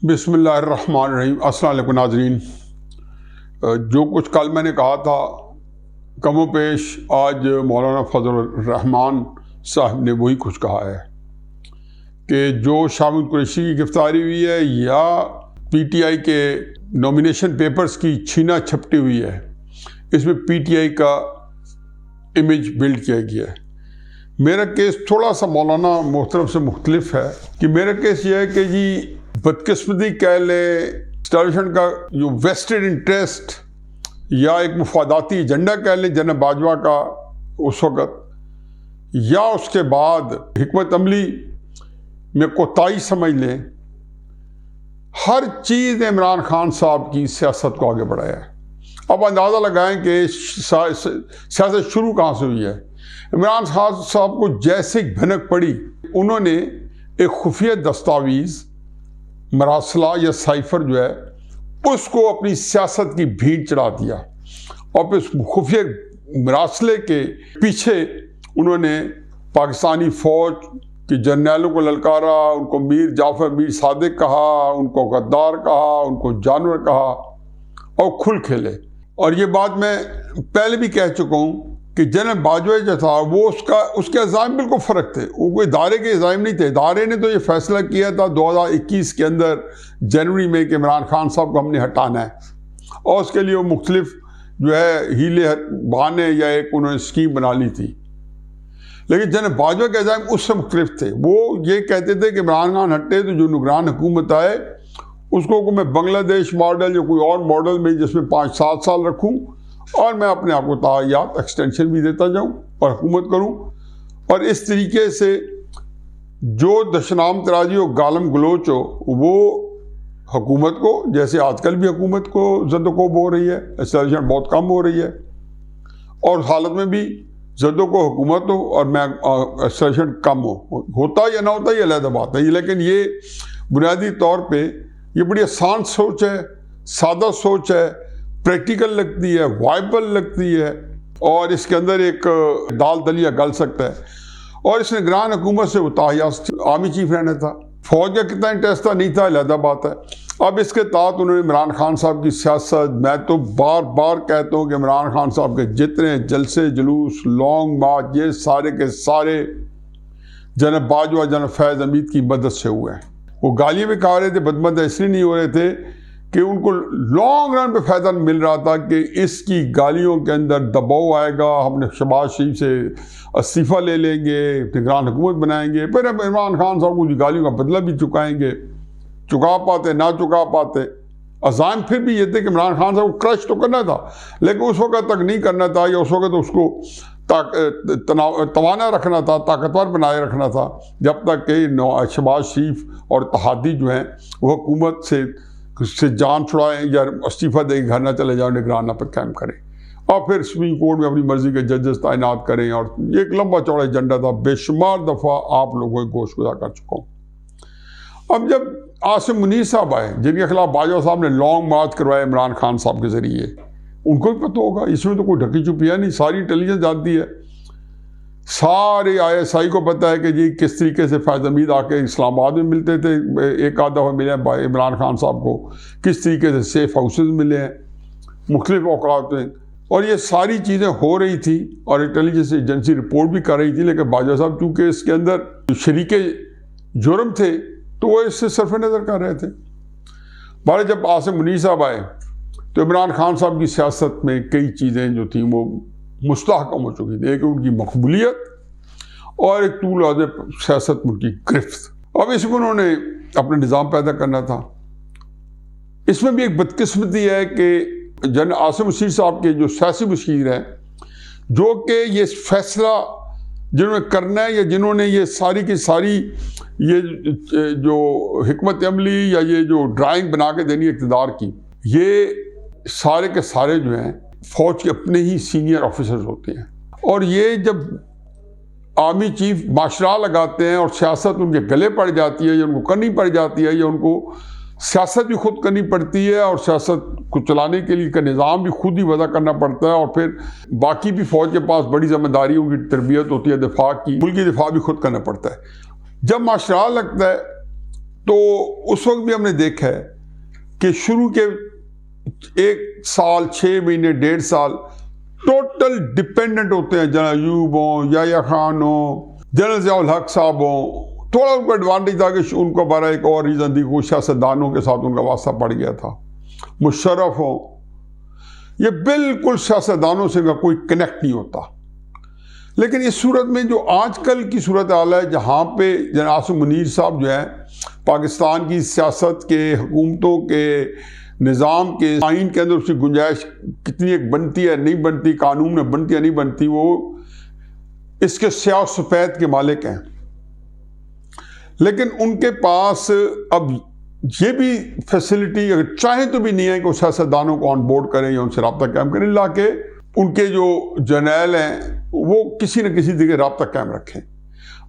बिस्मिल्लाहिर्रहमानिर्रहीम। अस्सलाम वालेकुम नाज़रीन। जो कुछ कल मैंने कहा था कमो पेश आज मौलाना फजल रहमान साहब ने वही कुछ कहा है कि जो शामिद कुरैशी की गिरफ्तारी हुई है या पीटीआई के नॉमिनेशन पेपर्स की छीना छपटी हुई है, इसमें पीटीआई का इमेज बिल्ड किया गया है। मेरा केस थोड़ा सा मौलाना मोहतरम से मुख्तलिफ है कि मेरा केस ये है कि जी बदकिस्मती कह ले, स्टालिशन का जो वेस्टेड इंटरेस्ट या एक मुफादाती एजेंडा कह लें जनरल बाजवा का उस वक़्त, या उसके बाद हिकमत अमली में कोताही समझ लें, हर चीज़ ने इमरान खान साहब की सियासत को आगे बढ़ाया है। अब अंदाज़ा लगाएं कि सियासत शुरू कहाँ से हुई है। इमरान खान साहब को जैसे भनक पड़ी, उन्होंने एक खुफिया दस्तावेज़ मरासला या साइफर जो है उसको अपनी सियासत की भीड़ चढ़ा दिया और फिर उस खुफिया मरासले के पीछे उन्होंने पाकिस्तानी फ़ौज के जर्नैलों को ललकारा, उनको मीर जाफ़र मीर सादिक कहा, उनको गद्दार कहा, उनको जानवर कहा और खुल खेले। और ये बात मैं पहले भी कह चुका हूँ कि जनरल बाजवा जो था वो उसके अज़ाइम बिल्कुल फ़र्क थे। वो कोई इदारे के अज़ाइम नहीं थे। इदारे ने तो ये फैसला किया था 2021 के अंदर जनवरी में कि इमरान खान साहब को हमने हटाना है, और उसके लिए वो मुख्तलिफ जो है हीले बहाने या एक उन्होंने स्कीम बना ली थी। लेकिन जनरल बाजवा के अज़ाइम उससे मुख्तलिफ थे। वो ये कहते थे कि इमरान खान हटे तो जो निगरान हुकूमत आए उसको को मैं बांग्लादेश मॉडल या कोई और मॉडल में जिसमें 5-7 साल रखूँ और मैं अपने आप को तायात एक्सटेंशन भी देता जाऊं और हुकूमत करूं। और इस तरीके से जो दशनाम तराजी हो, गालम गलोच हो, वो हुकूमत को, जैसे आजकल भी हुकूमत को ज़द-ओ-कोब हो रही है, एस्टेब्लिशमेंट बहुत कम हो रही है, और हालत में भी ज़द-ओ-कोब हुकूमत हो और मैं एस्टेब्लिशमेंट कम होता या ना होता ये अलग बात है। लेकिन ये बुनियादी तौर पर ये बड़ी आसान सोच है, सादा सोच है, प्रैक्टिकल लगती है, वाइबल लगती है, और इसके अंदर एक दाल दलिया गल सकता है। और इस निगरान हुकूमत से उताहियात आर्मी चीफ रहना था, फौज का कितना इंटरेस्ट था नहीं था अलग बात है। अब इसके तहत उन्होंने इमरान खान साहब की सियासत, मैं तो बार बार कहता हूँ कि इमरान खान साहब के जितने जलसे जुलूस, लॉन्ग मार्च, ये सारे के सारे जनरल बाजवा, जनरल फैज़ हमीद की मदद से हुए हैं। वो गालियाँ भी खा रहे थे, बदमद इसलिए नहीं हो रहे थे कि उनको लॉन्ग रन पे फ़ायदा मिल रहा था कि इसकी गालियों के अंदर दबाव आएगा, हमने शहबाज शरीफ से इस्तीफ़ा ले लेंगे, निगरान हुकूमत बनाएंगे, फिर अब इमरान खान साहब को गालियों का बदला भी चुकाएंगे। चुका पाते ना चुका पाते, अज़ाइम फिर भी ये थे कि इमरान खान साहब को क्रश तो करना था, लेकिन उस वक़्त तक नहीं करना था, या उस वक़्त उसको तवाना रखना था, ताकतवर बनाए रखना था, जब तक कि शहबाज शरीफ और इत्तेहादी जो हैं वो हुकूमत से जान छुड़ाएं या इस्तीफ़ा दे घर ना चले जाओ, निगराना पर कायम करें, और फिर सुप्रीम कोर्ट में अपनी मर्ज़ी के जजेस तैनात करें। और ये एक लंबा चौड़ा एजेंडा था, बेशुमार दफ़ा आप लोगों को गोशगुजार कर चुका हूँ। अब जब आसिम मुनीर साहब आए, जिनके खिलाफ बाजवा साहब ने लॉन्ग मार्च करवाया इमरान खान साहब के ज़रिए, उनको भी पता होगा, इसमें तो कोई ढकी छुपिया नहीं, सारी इंटेलिजेंस जानती है, सारे ISI को पता है कि जी किस तरीके से फैज़ हमीद आके इस्लामाबाद में मिलते थे, एक आध दफ़ा मिले हैं इमरान खान साहब को, किस तरीके से सेफ हाउसेज मिले हैं मुख्तलिफ औकात में, और ये सारी चीज़ें हो रही थी और इंटेलिजेंस एजेंसी रिपोर्ट भी कर रही थी। लेकिन बाजवा साहब चूँकि इसके अंदर शरीके जुर्म थे तो वो इससे सरफ नज़र कर रहे थे। बार जब आसिम मुनीर साहब आए तो इमरान खान साहब की सियासत में कई चीज़ें जो थी वो मुस्तहकम हो चुकी थी। एक उनकी मकबूलियत और एक तूल सियासत में उनकी गिरफ्त। अब इसमें उन्होंने अपना निज़ाम पैदा करना था। इसमें भी एक बदकिस्मती है कि जनरल आसिम मुनीर साहब के जो सियासी मुशीर हैं, जो कि ये फैसला जिन्होंने करना है या जिन्होंने ये सारी की सारी ये जो हिकमत अमली या ये जो ड्राइंग बना के देनी इक़्तिदार की, ये सारे के सारे जो हैं फ़ौज के अपने ही सीनियर ऑफिसर्स होते हैं। और ये जब आर्मी चीफ माशरा लगाते हैं और सियासत उनके गले पड़ जाती है या उनको करनी पड़ जाती है, या उनको सियासत भी खुद करनी पड़ती है और सियासत को चलाने के लिए का निज़ाम भी खुद ही वज़ा करना पड़ता है, और फिर बाकी भी फ़ौज के पास बड़ी ज़िम्मेदारी उनकी तरबियत होती है, दिफा की, मुल्की दिफा भी खुद करना पड़ता है। जब माशरा लगता है तो उस वक्त भी हमने देखा है कि शुरू के 1 साल 6 महीने 1.5 साल टोटल डिपेंडेंट होते हैं जनरल अयूब हो, याया खान हो, जनरल ज़ियाउल हक साहब हो। थोड़ा उनको एडवांटेज था कि उनको बारा एक और रीज़न थी, कुछ सियासतदानों के साथ उनका वास्ता पड़ गया था। मुशर्रफ हो, ये बिल्कुल सियासतदानों से कोई कनेक्ट नहीं होता। लेकिन इस सूरत में जो आजकल की सूरत हाल है, जहाँ पे जनाब आसिम मुनीर साहब जो है पाकिस्तान की सियासत के, हुकूमतों के, निज़ाम के, आइन के अंदर उसकी गुंजाइश कितनी एक बनती है नहीं बनती, कानून में बनती है नहीं बनती, वो इसके स्याह सफ़ेद के मालिक हैं। लेकिन उनके पास अब ये भी फैसिलिटी अगर चाहे तो भी नहीं है कि वो सियासतदानों को ऑन बोर्ड करें या उनसे रब्ता कायम करें, ला के उनके जो जर्नैल हैं वो किसी न किसी जगह रब्ता कायम रखें।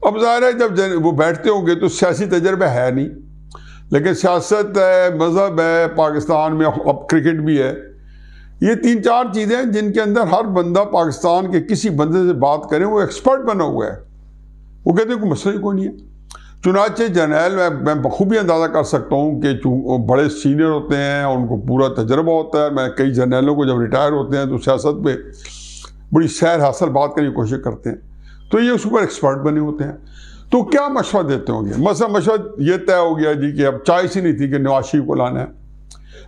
अब ज़ाहिर है जब वो बैठते होंगे तो सियासी तजर्बा है नहीं, लेकिन सियासत है, मज़हब है, पाकिस्तान में अब क्रिकेट भी है। ये 3-4 चीज़ें हैं जिनके अंदर हर बंदा पाकिस्तान के किसी बंदे से बात करें वो एक्सपर्ट बना हुआ है। वो कहते हैं कोई मसला ही कोई नहीं है। चुनाचे जर्नैल मैं बखूबी अंदाज़ा कर सकता हूँ कि बड़े सीनियर होते हैं, उनको पूरा तजर्बा होता है। मैं कई जर्नैलों को जब रिटायर होते हैं तो सियासत पे बड़ी सैर हासिल बात करने की कोशिश करते हैं, तो ये उस पर एक्सपर्ट बने होते हैं। तो क्या मशवरा देते होंगे? मशवरा ये तय हो गया जी कि अब चॉइस ही नहीं थी कि नवाज शरीफ को लाना है।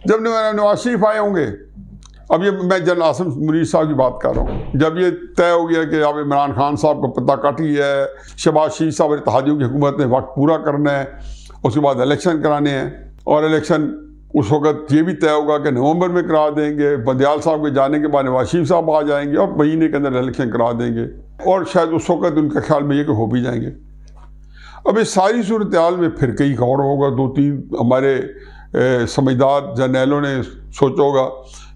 जब नवाज शरीफ आए होंगे, अब ये मैं जनरल आसिम मुनीर साहब की बात कर रहा हूँ, जब ये तय हो गया कि अब इमरान खान साहब को पत्ता कट गया है, शहबाज शरीफ साहब इत्तेहादियों की हुकूमत ने वक्त पूरा करना है, उसके बाद इलेक्शन कराने हैं, और इलेक्शन उस वक्त ये भी तय होगा कि नवंबर में करा देंगे। बंदियाल साहब के जाने के बाद नवाज शरीफ साहब आ जाएंगे और महीने के अंदर इलेक्शन करा देंगे, और शायद उस वक्त उनके ख्याल में ये कि हो भी जाएंगे। अब इस सारी सूरत हाल में फिर कई गौर होगा, 2-3 हमारे समझदार जर्नैलों ने सोचा होगा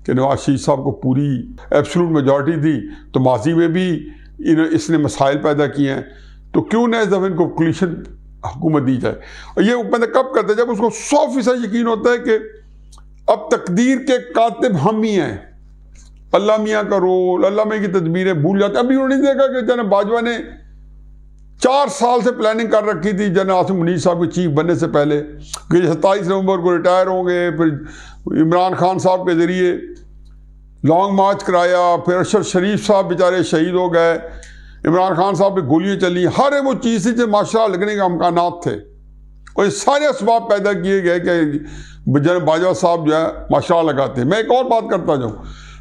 कि नवाज शरीफ साहब को पूरी एब्सोल्यूट मेजॉरिटी थी, तो माजी में भी इसने मसाइल पैदा किए हैं, तो क्यों न इस दफ़े इनको कोलिशन हुकूमत दी जाए। और ये बंदा कब करता है? जब उसको 100% यकीन होता है कि अब तकदीर के कातिब हम ही हैं, अल्लाह मियाँ का रोल, अल्लाह मियाँ की तदबीरें भूल जाते। अभी उन्होंने देखा कि जनरल बाजवा ने 4 साल से प्लानिंग कर रखी थी जनरल आसिम मुनीर साहब के चीफ बनने से पहले कि 27 नवंबर को रिटायर होंगे, फिर इमरान खान साहब के ज़रिए लॉन्ग मार्च कराया, फिर अरशद शरीफ साहब बेचारे शहीद हो गए, इमरान खान साहब पे गोलियां चली, हर वो चीज़ से माशाअल्लाह लगने के अमकानात थे, और ये सारे असबाब पैदा किए गए कि जनरल बाजवा साहब जो है माशाअल्लाह लगाते। मैं एक और बात करता जाऊँ,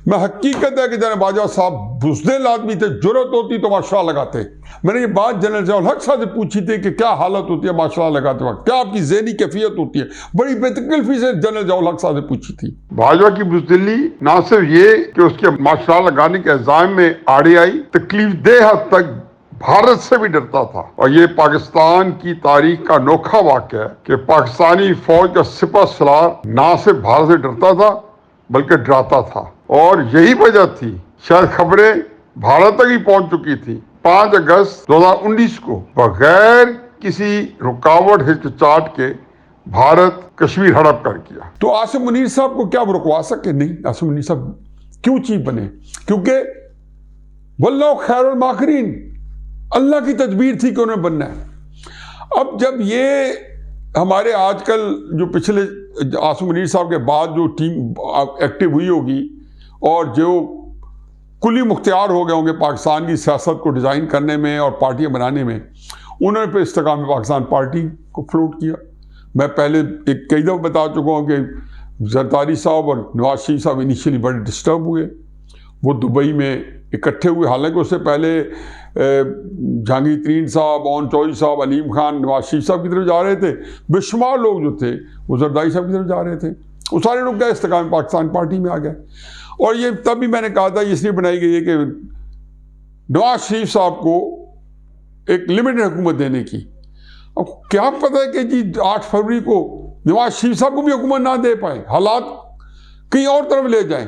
मैं हकीकत है कि जनरल बाजवा साहब बुज़दिल आदमी थे, जुर्रत होती तो माशाअल्लाह लगाते। मैंने ये बात जनरल ज़ियाउल हक साहब से पूछी थी कि क्या हालत होती है माशाअल्लाह लगाते वक्त, क्या आपकी ज़हनी कैफियत होती है, बड़ी बेतकल्फी से जनरल ज़ियाउल हक साहब से पूछी थी। बाजवा की बुज़दिली ना सिर्फ ये कि उसके माशाअल्लाह लगाने के इल्जाम में आड़े आई, तकलीफ देह हद तक भारत से भी डरता था। और ये पाकिस्तान की तारीख का अनोखा वाक़या है कि पाकिस्तानी फौज का सिपह सलार ना सिर्फ भारत से डरता था बल्कि डराता था, और यही वजह थी शायद खबरें भारत तक ही पहुंच चुकी थी 5 अगस्त 2019 को बगैर किसी रुकावट हिचकिचाहट के भारत कश्मीर हड़प कर किया। तो आसिम मुनीर साहब को क्या वो रुकवा सके? नहीं। आसिम मुनीर साहब क्यों चीफ बने? क्योंकि वल्लाहु खैरुल माकिरीन, अल्लाह की तदबीर थी कि उन्होंने बनना है। अब जब ये हमारे आजकल जो पिछले आसिम मुनीर साहब के बाद जो टीम एक्टिव हुई होगी और जो कुली मुख्तियार हो गए होंगे पाकिस्तान की सियासत को डिज़ाइन करने में और पार्टियां बनाने में, उन्होंने फिर इस्तेकाम में पाकिस्तान पार्टी को फ्लोट किया। मैं पहले एक कई दफ़ा बता चुका हूँ कि जरदारी साहब और नवाज शरीफ साहब इनिशियली बड़े डिस्टर्ब हुए, वो दुबई में इकट्ठे हुए। हालांकि उससे पहले जहांगीर तरीन साहब, ओन चौधरी साहब, अलीम खान नवाज शरीफ साहब की तरफ जा रहे थे, बेशुमार लोग जो थे वो जरदारी साहब की तरफ जा रहे थे। वो सारे लोग क्या इस्तेकाम में पाकिस्तान पार्टी में आ गए। और ये तब भी मैंने कहा था इसलिए बनाई गई है कि नवाज शरीफ साहब को एक लिमिटेड हुकूमत देने की। अब क्या पता है कि जी 8 फरवरी को नवाज शरीफ साहब को भी हुकूमत ना दे पाए, हालात कहीं और तरफ ले जाएं।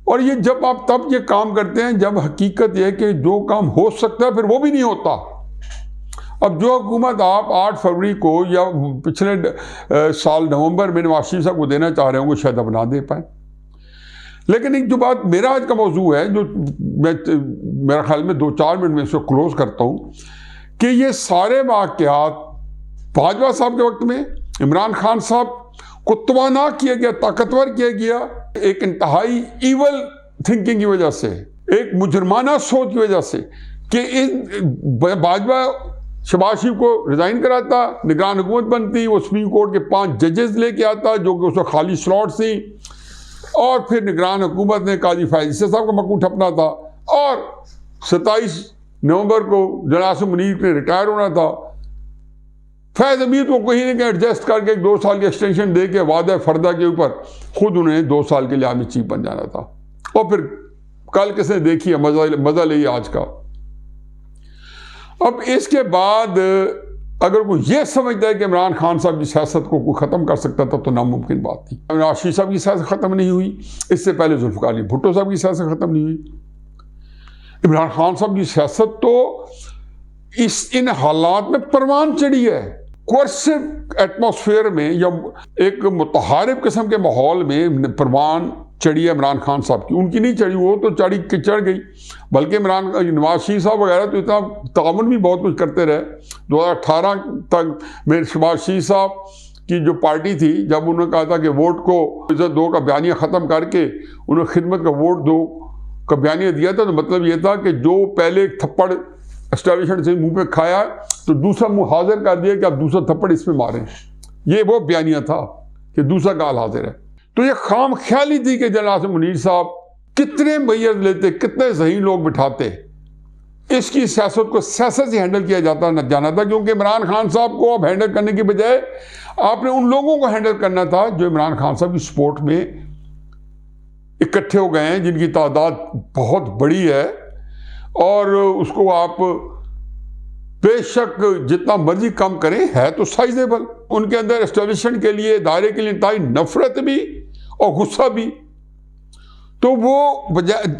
और ये जब आप तब ये काम करते हैं जब हकीकत यह है कि जो काम हो सकता है फिर वो भी नहीं होता। अब जो हुकूमत आप 8 फरवरी को या पिछले साल नवंबर में नवाज शरीफ साहब को देना चाह रहे होंगे शायद अब ना दे पाए। लेकिन एक जो बात मेरा आज का मौजू है, जो मैं मेरा ख्याल में 2-4 मिनट में इसको क्लोज करता हूँ, कि ये सारे वाक़यात बाजवा साहब के वक्त में इमरान खान साहब को तवाना किया गया, ताकतवर किया गया, एक इंतहाई ईवल थिंकिंग की वजह से, एक मुजरमाना सोच की वजह से कि इन बाजवा शहबाज शरीफ को रिजाइन कराता, निगरान हुकूमत बनती, वो सुप्रीम कोर्ट के 5 जजेस लेके आता जो कि उसमें खाली स्लॉट थी, और फिर निगरान हुकूमत ने काजी फैज़ ईसा साहब का मकू ठपना था, और 27 नवंबर को जनाब मुनीर ने रिटायर होना था। फैज़ अमीर को कहीं ना कहीं एडजस्ट करके एक 2 साल की एक्सटेंशन दे के वादा फर्दा के ऊपर खुद उन्हें 2 साल के लिए आर्मी चीफ बन जाना था। और फिर कल किसने देखी है, मजा लिया आज का। अब इसके बाद अगर कोई ये समझता है कि इमरान खान साहब की सियासत को कोई ख़त्म कर सकता था तो नामुमकिन बात थी। नवाज शरीफ साहब की सियासत ख़त्म नहीं हुई, इससे पहले जुल्फ़िकार अली भुट्टो साहब की सियासत ख़त्म नहीं हुई। इमरान खान साहब की सियासत तो इन हालात में परवान चढ़ी है। कोर्सिव एटमॉस्फेयर में या एक मुतहारिब किस्म के माहौल में परवान चढ़ी है इमरान खान साहब की, उनकी नहीं चढ़ी, वो तो चढ़ गई। बल्कि नवाज शरीफ साहब वगैरह तो इतना ताउन भी बहुत कुछ करते रहे। 2018 तक में शहबाज शरीफ साहब की जो पार्टी थी, जब उन्होंने कहा था कि वोट को इज्जत दो का बयानिया ख़त्म करके उन्होंने खिदमत का वोट दो का बयानिया दिया था, तो मतलब ये था कि जो पहले एक थप्पड़ एस्टेब्लिशमेंट से मुंह पे खाया तो दूसरा मुंह हाजिर कर दिया कि आप दूसरा थप्पड़ इसमें मारें। ये वो बयानिया था कि दूसरा गाल हाजिर है। तो ये खाम ख्याली थी कि जनाब मुनीर साहब कितने मैयत लेते, कितने ज़हीन लोग बिठाते, इसकी सियासत को सियासत से हैंडल किया जाना था। क्योंकि इमरान खान साहब को अब हैंडल करने की बजाय आपने उन लोगों को हैंडल करना था जो इमरान खान साहब की सपोर्ट में इकट्ठे हो गए हैं, जिनकी तादाद बहुत बड़ी है, और उसको आप बेशक जितना मर्जी कम करें है तो साइजेबल। उनके अंदर एस्टेब्लिशमेंट के लिए, दायरे के लिए इंतहाई नफरत भी और गुस्सा भी। तो वो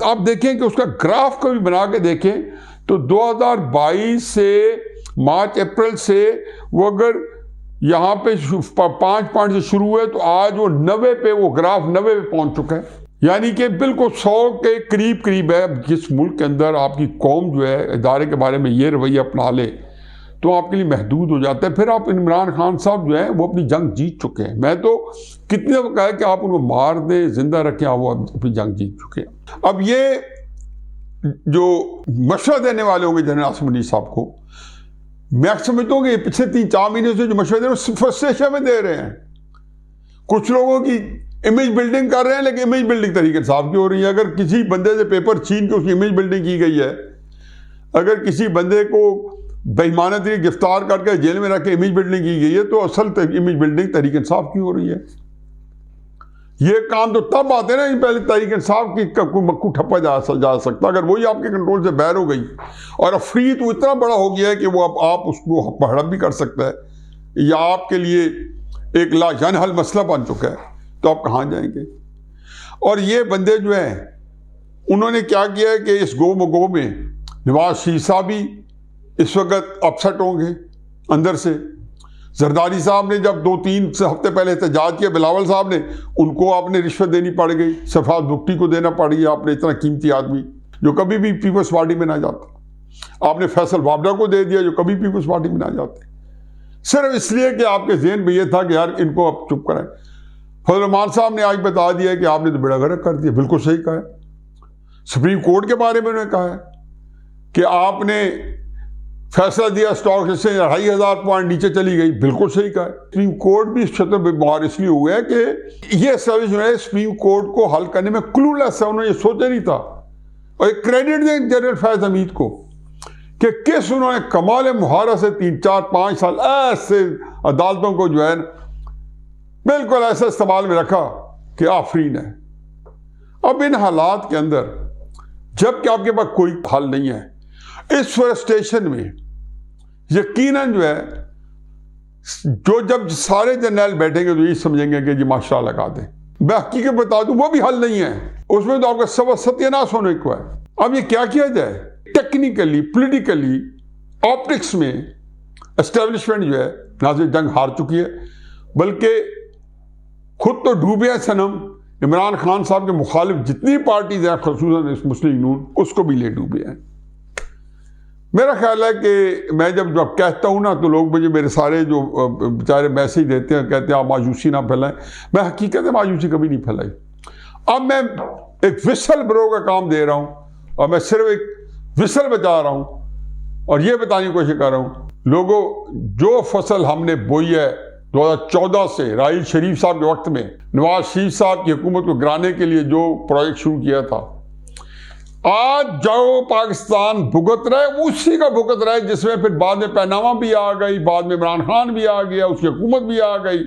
आप देखें कि उसका ग्राफ कभी बना के देखें तो 2022 से मार्च अप्रैल से वो अगर यहाँ पे 5 पॉइंट से शुरू हुए तो आज वो 90 पे, वो ग्राफ 90 पे पहुंच चुका है। यानी कि बिल्कुल 100 के करीब है। जिस मुल्क के अंदर आपकी कौम जो है इदारे के बारे में ये रवैया अपना ले तो आपके लिए महदूद हो जाता है। फिर आप इमरान खान साहब जो है वो अपनी जंग जीत चुके हैं। मैं तो कितने वो कहा कि आप उनको मार दें, जिंदा रखें, आप वो अपनी जंग जीत चुके हैं। अब ये जो मशवरा देने वाले होंगे जनरल आसिम मुनीर साहब को, मैं समझता हूँ कि पिछले 3-4 महीने से जो मशवरे दे रहे हैं फ्रस्ट्रेशन में दे रहे हैं। कुछ लोगों की इमेज बिल्डिंग कर रहे हैं, लेकिन इमेज बिल्डिंग तरीके साहब की हो रही है। अगर किसी बंदे से पेपर छीन के उसकी इमेज बिल्डिंग की गई है, अगर किसी बंदे को बेईमाना तरीके गिरफ्तार करके जेल में रख के इमेज बिल्डिंग की गई है, तो असल इमेज बिल्डिंग तरीके इंसाफ की हो रही है। ये काम तो तब आते हैं ना, पहले तरीके इंसाफ की कोई मक्कू ठप्पा जा सकता। अगर वही आपके कंट्रोल से बाहर हो गई और अफरी तो इतना बड़ा हो गया है कि वो आप उसको हड़प भी कर सकता है या आपके लिए एक लाजनहल मसला बन चुका है, तो आप कहाँ जाएंगे। और ये बंदे जो हैं उन्होंने क्या किया है कि इस गो में नवाज शरीफ साहब भी इस वक्त अपसेट होंगे अंदर से। जरदारी साहब ने जब 2-3 हफ्ते पहले एहतजाज किया, बिलावल साहब ने, उनको आपने रिश्वत देनी पड़ गई। सरफराज बुगटी को देना पड़ गया आपने, इतना कीमती आदमी जो कभी भी पीपल्स पार्टी में ना जाता। आपने फैसल वाबडा को दे दिया जो कभी पीपल्स पार्टी में ना जाते, सिर्फ इसलिए कि आपके जहन में यह था कि यार इनको अब चुप कराएं। फजल रहमान साहब ने आज बता दिया कि आपने तो बेड़ा गर्क कर दिया। बिल्कुल सही कहा है। सुप्रीम कोर्ट के बारे में उन्होंने कहा है कि आपने फैसला दिया स्टॉक एक्सचेंज 2500 पॉइंट नीचे चली गई। बिल्कुल सही कहा है। सुप्रीम कोर्ट भी इस क्षेत्र में बाहर इसलिए हुआ है कि ये सर्विस जो है सुप्रीम कोर्ट को हल करने में क्लूलेस है। उन्होंने ये सोचा नहीं था। और एक क्रेडिट दें जनरल फैज हमीद को कि किस उन्होंने कमाल मुहारा से 3-4-5 साल ऐसे अदालतों को जो है बिल्कुल ऐसे इस्तेमाल में रखा कि आफरीन है। अब इन हालात के अंदर जबकि आपके पास कोई हल नहीं है, इस फ्रस्ट्रेशन में यकीनन जो है जब सारे जर्नल बैठेंगे तो ये समझेंगे कि जी माशा लगा दें। मैं हकीकत बता दूं वो भी हल नहीं है, उसमें तो आपका सब सत्यानाश होने को है। अब ये क्या किया जाए, टेक्निकली पॉलिटिकली ऑप्टिक्स में एस्टेब्लिशमेंट जो है ना सिर्फ जंग हार चुकी है बल्कि खुद तो डूबे हैं सनम। इमरान खान साहब के मुखालिफ जितनी पार्टीज हैं, खसूसन मुस्लिम नून, उसको भी ले डूबे हैं। मेरा ख्याल है कि मैं जब कहता हूँ ना तो लोग मुझे मेरे सारे जो बेचारे मैसेज देते हैं, कहते हैं आप मायूसी ना फैलाएं। मैं हकीकत में मायूसी कभी नहीं फैलाई। अब मैं एक विसल ब्रो का काम दे रहा हूँ और मैं सिर्फ एक विसल बचा रहा हूँ और ये बताने की कोशिश कर रहा हूँ लोगों, जो फसल हमने बोई है 2014 से राहील शरीफ साहब के वक्त में नवाज शरीफ साहब की हुकूमत को गिराने के लिए जो प्रोजेक्ट शुरू किया था, आज जो पाकिस्तान भुगत रहा है उसी का भुगत रहा है, जिसमें फिर बाद में पहनावा भी आ गई, बाद में इमरान खान भी आ गया, उसकी हुकूमत भी आ गई,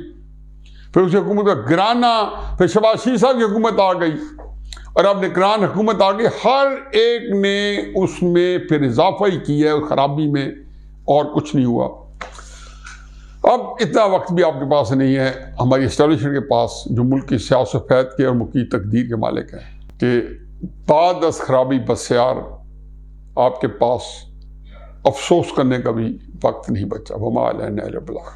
फिर उसकी हुकूमत का गिराना, फिर शहबाज शरीफ साहब की हुकूमत आ गई और अब निगरान हुकूमत आ गई। हर एक ने उसमें फिर इजाफा ही किया है खराबी में, और कुछ नहीं हुआ। अब इतना वक्त भी आपके पास नहीं है, हमारी एस्टेब्लिशमेंट के पास, जो मुल्क की सियासत के और मुल्क की तकदीर के मालिक हैं, कि बाद अस खराबी बस्यार आपके पास अफसोस करने का भी वक्त नहीं बचा। वमा अलैना इल्ला अल बलाग।